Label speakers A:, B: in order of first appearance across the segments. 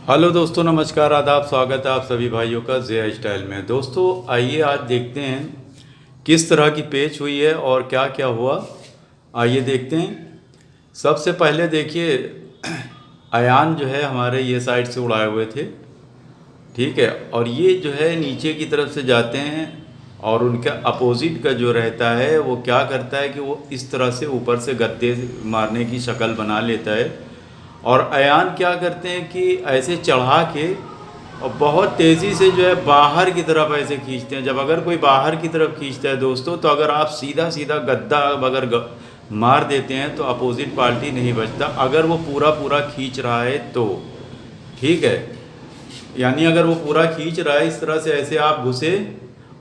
A: Hello दोस्तों, नमस्कार, आदाब, स्वागत है आप सभी भाइयों का जे स्टाइल में। दोस्तों आइए आज देखते हैं किस तरह की पेच हुई है और क्या क्या हुआ। आइए देखते हैं। सबसे पहले देखिए, अयान जो है हमारे ये साइड से उड़ाए हुए थे, ठीक है, और ये जो है नीचे की तरफ से जाते हैं और उनका अपोजिट का जो रहता है वो क्या करता है कि वो इस तरह से ऊपर से गद्दे मारने की शक्ल बना लेता है। और अयान क्या करते हैं कि ऐसे चढ़ा के और बहुत तेज़ी से जो है बाहर की तरफ ऐसे खींचते हैं। जब अगर कोई बाहर की तरफ खींचता है दोस्तों, तो अगर आप सीधा सीधा गद्दा अगर मार देते हैं तो अपोजिट पार्टी नहीं बचता, अगर वो पूरा पूरा खींच रहा है तो, ठीक है। यानी अगर वो पूरा खींच रहा है इस तरह से, ऐसे आप घुसे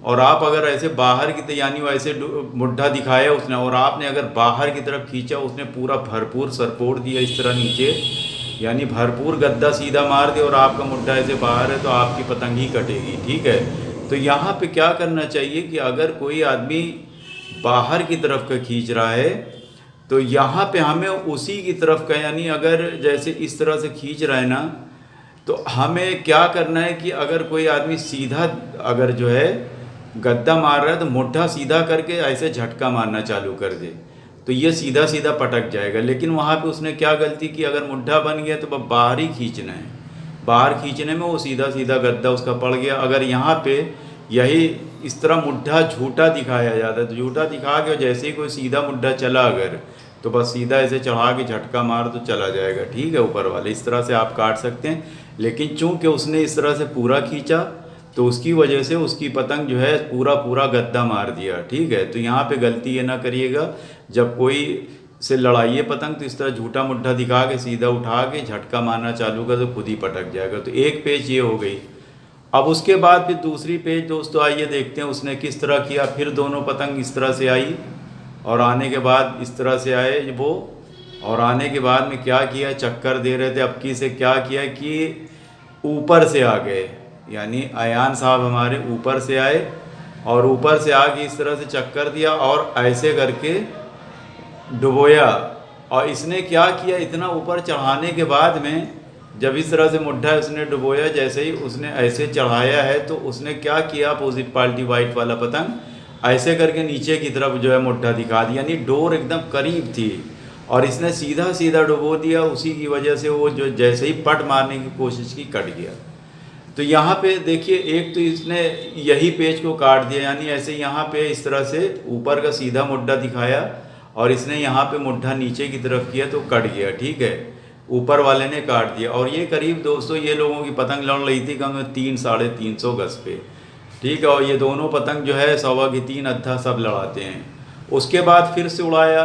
A: और आप अगर ऐसे बाहर की, यानी वो ऐसे मुड्ढा दिखाया उसने और आपने अगर बाहर की तरफ खींचा, उसने पूरा भरपूर सरपोड़ दिया इस तरह नीचे, यानी भरपूर गद्दा सीधा मार दिया और आपका मुड्ढा ऐसे बाहर है, तो आपकी पतंग ही कटेगी, ठीक है। तो यहाँ पे क्या करना चाहिए कि अगर कोई आदमी बाहर की तरफ का खींच रहा है तो यहाँ पे हमें उसी की तरफ का, यानी अगर जैसे इस तरह से खींच रहा है ना, तो हमें क्या करना है कि अगर कोई आदमी सीधा अगर जो है गद्दा मार रहा है तो मुट्ठा सीधा करके ऐसे झटका मारना चालू कर दे, तो ये सीधा सीधा पटक जाएगा। लेकिन वहाँ पे उसने क्या गलती की, अगर मुट्ठा बन गया तो बाहर ही खींचना है, बाहर खींचने में वो सीधा सीधा गद्दा उसका पड़ गया। अगर यहाँ पे यही इस तरह मुट्ठा झूठा दिखाया जाता है तो झूठा दिखा के जैसे ही कोई सीधा मुट्ठा चला अगर, तो बस सीधा ऐसे चढ़ा के झटका मार तो चला जाएगा, ठीक है, ऊपर वाले। इस तरह से आप काट सकते हैं। लेकिन चूंकि उसने इस तरह से पूरा खींचा तो उसकी वजह से उसकी पतंग जो है पूरा पूरा गद्दा मार दिया, ठीक है। तो यहाँ पे गलती ये ना करिएगा, जब कोई से लड़ाइए पतंग तो इस तरह झूठा मुट्ठा दिखा के सीधा उठा के झटका मारना चालू कर तो खुद ही पटक जाएगा। तो एक पेच ये हो गई। अब उसके बाद फिर दूसरी पेच दोस्तों आइए देखते हैं उसने किस तरह किया। फिर दोनों पतंग इस तरह से आई और आने के बाद इस तरह से आए वो, और आने के बाद में क्या किया, चक्कर दे रहे थे, अब की से क्या किया कि ऊपर से आ गए, यानी अयान साहब हमारे ऊपर से आए और ऊपर से आके इस तरह से चक्कर दिया और ऐसे करके डुबोया। और इसने क्या किया, इतना ऊपर चढ़ाने के बाद में जब इस तरह से मुड्ढा उसने डुबोया, जैसे ही उसने ऐसे चढ़ाया है तो उसने क्या किया, अपोजिट पार्टी वाइट वाला पतंग ऐसे करके नीचे की तरफ जो है मुड्ढा दिखा दिया, यानी डोर एकदम करीब थी और इसने सीधा सीधा डुबो दिया। उसी की वजह से वो जो जैसे ही पट मारने की कोशिश की कट गया। तो यहाँ पे देखिए, एक तो इसने यही पेज को काट दिया, यानी ऐसे यहाँ पे इस तरह से ऊपर का सीधा मुड्ढा दिखाया और इसने यहाँ पे मुड्ढा नीचे की तरफ किया तो कट गया, ठीक है, ऊपर वाले ने काट दिया। और ये करीब दोस्तों ये लोगों की पतंग लड़ रही थी कम 300-350 गज पे, ठीक है। और ये दोनों पतंग जो है 1.25 की 3 अद्धा सब लड़ाते हैं। उसके बाद फिर से उड़ाया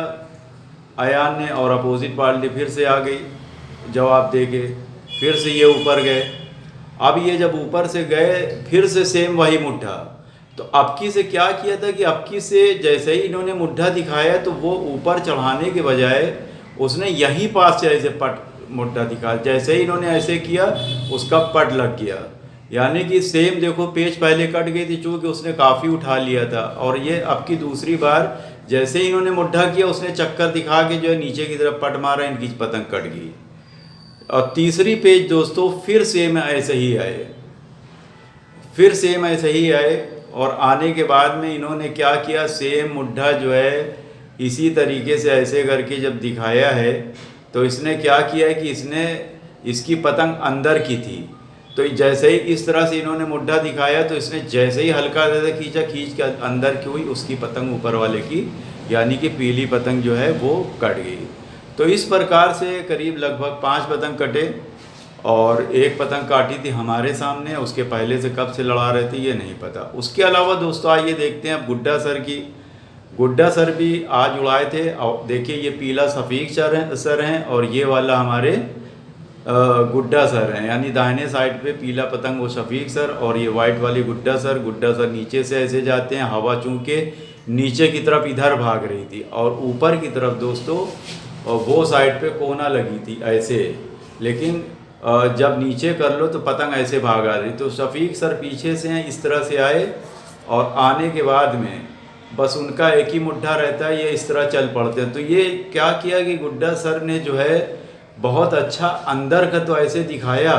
A: अयान ने और अपोजिट पार्टी फिर से आ गई जवाब दे के, फिर से ये ऊपर गए। अब ये जब ऊपर से गए फिर से सेम वही मुड्ढा। तो अबकी से क्या किया था कि अबकी से जैसे ही इन्होंने मुड्ढा दिखाया तो वो ऊपर चढ़ाने के बजाय उसने यहीं पास से ऐसे पट मुड्ढा दिखा, जैसे ही इन्होंने ऐसे किया उसका पट लग गया। यानी कि सेम देखो, पेच पहले कट गई थी चूँकि उसने काफ़ी उठा लिया था, और ये अब की दूसरी बार जैसे ही इन्होंने मुड्ढा किया उसने चक्कर दिखा के जो है नीचे की तरफ पट मारा, इनकी पतंग कट गई। और तीसरी पेज दोस्तों फिर सेम ऐसे ही आए, फिर सेम ऐसे ही आए और आने के बाद में इन्होंने क्या किया, सेम मुड्ढा जो है इसी तरीके से ऐसे करके जब दिखाया है तो इसने क्या किया कि इसने इसकी पतंग अंदर की थी, तो जैसे ही इस तरह से इन्होंने मुड्ढा दिखाया तो इसने जैसे ही हल्का ज़्यादा खींचा, खींच के अंदर की हुई उसकी पतंग ऊपर वाले की, यानी कि पीली पतंग जो है वो कट गई। तो इस प्रकार से करीब लगभग 5 पतंग कटे और एक पतंग काटी थी हमारे सामने, उसके पहले से कब से लड़ा रहे थे ये नहीं पता। उसके अलावा दोस्तों आइए देखते हैं अब गुड्डा सर की। गुड्डा सर भी आज उड़ाए थे और देखिए ये पीला सफ़ीक सर हैं और ये वाला हमारे गुड्डा सर हैं, यानी दाहिने साइड पे पीला पतंग वो शफीक सर और ये वाइट वाली गुड्डा सर। गुड्डा सर नीचे से ऐसे जाते हैं, हवा चूँकि नीचे की तरफ इधर भाग रही थी और ऊपर की तरफ दोस्तों वो साइड पे कोना लगी थी ऐसे, लेकिन जब नीचे कर लो तो पतंग ऐसे भाग आ रही। तो शफीक सर पीछे से हैं, इस तरह से आए और आने के बाद में बस उनका एक ही मुड्ढा रहता है, ये इस तरह चल पड़ते हैं। तो ये क्या किया कि गुड्डा सर ने जो है बहुत अच्छा अंदर का तो ऐसे दिखाया,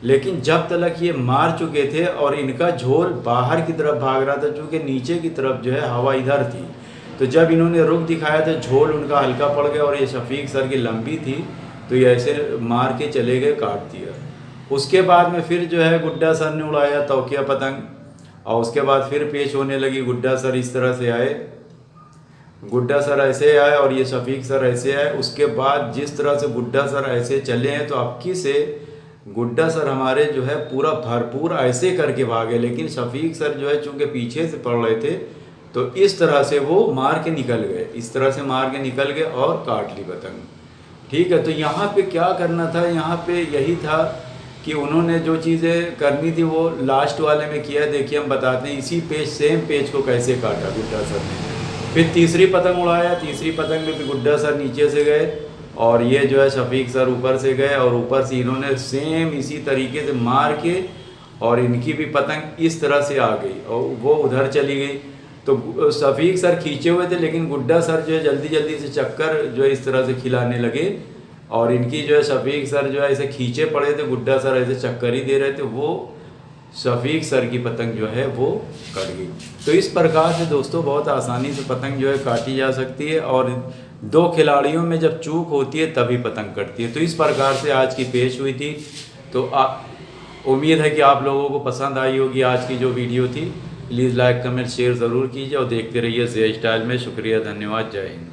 A: लेकिन जब तक ये मार चुके थे और इनका झोल बाहर की तरफ भाग रहा था, चूँकि नीचे की तरफ जो है हवा इधर थी, तो जब इन्होंने रुख दिखाया तो झोल उनका हल्का पड़ गया और ये शफीक सर की लंबी थी, तो ये ऐसे मार के चले गए, काट दिया। उसके बाद में फिर जो है गुड्डा सर ने उड़ाया तौकिया पतंग, और उसके बाद फिर पेश होने लगी। गुड्डा सर इस तरह से आए, गुड्डा सर ऐसे आए और ये शफीक सर ऐसे आए। उसके बाद जिस तरह से गुड्डा सर ऐसे चले हैं, तो अबकी से गुड्डा सर हमारे जो है पूरा भरपूर ऐसे करके भागे, लेकिन शफीक सर जो है चूँकि पीछे से पड़ रहे थे, तो इस तरह से वो मार के निकल गए, इस तरह से मार के निकल गए और काट ली पतंग। ठीक है, तो यहाँ पे क्या करना था, यहाँ पे यही था कि उन्होंने जो चीज़ें करनी थी वो लास्ट वाले में किया। देखिए हम बताते हैं इसी पेज, सेम पेज को कैसे काटा गुड्डा सर ने। फिर तीसरी पतंग उड़ाया, तीसरी पतंग में भी गुड्डा सर नीचे से गए और ये जो है शफीक सर ऊपर से गए, और ऊपर से इन्होंने सेम इसी तरीके से मार के, और इनकी भी पतंग इस तरह से आ गई और वो उधर चली गई। तो शफीक सर खींचे हुए थे, लेकिन गुड्डा सर जो है जल्दी जल्दी से चक्कर जो है इस तरह से खिलाने लगे, और इनकी जो है शफीक सर जो है ऐसे खींचे पड़े थे, गुड्डा सर ऐसे चक्कर ही दे रहे थे, वो शफीक सर की पतंग जो है वो कट गई। तो इस प्रकार से दोस्तों बहुत आसानी से पतंग जो है काटी जा सकती है, और दो खिलाड़ियों में जब चूक होती है तभी पतंग कटती है। तो इस प्रकार से आज की पेश हुई थी। तो उम्मीद है कि आप लोगों को पसंद आई होगी आज की जो वीडियो थी। प्लीज़ लाइक कमेंट शेयर ज़रूर कीजिए और देखते रहिए जे स्टाइल में। शुक्रिया, धन्यवाद, जय हिंद।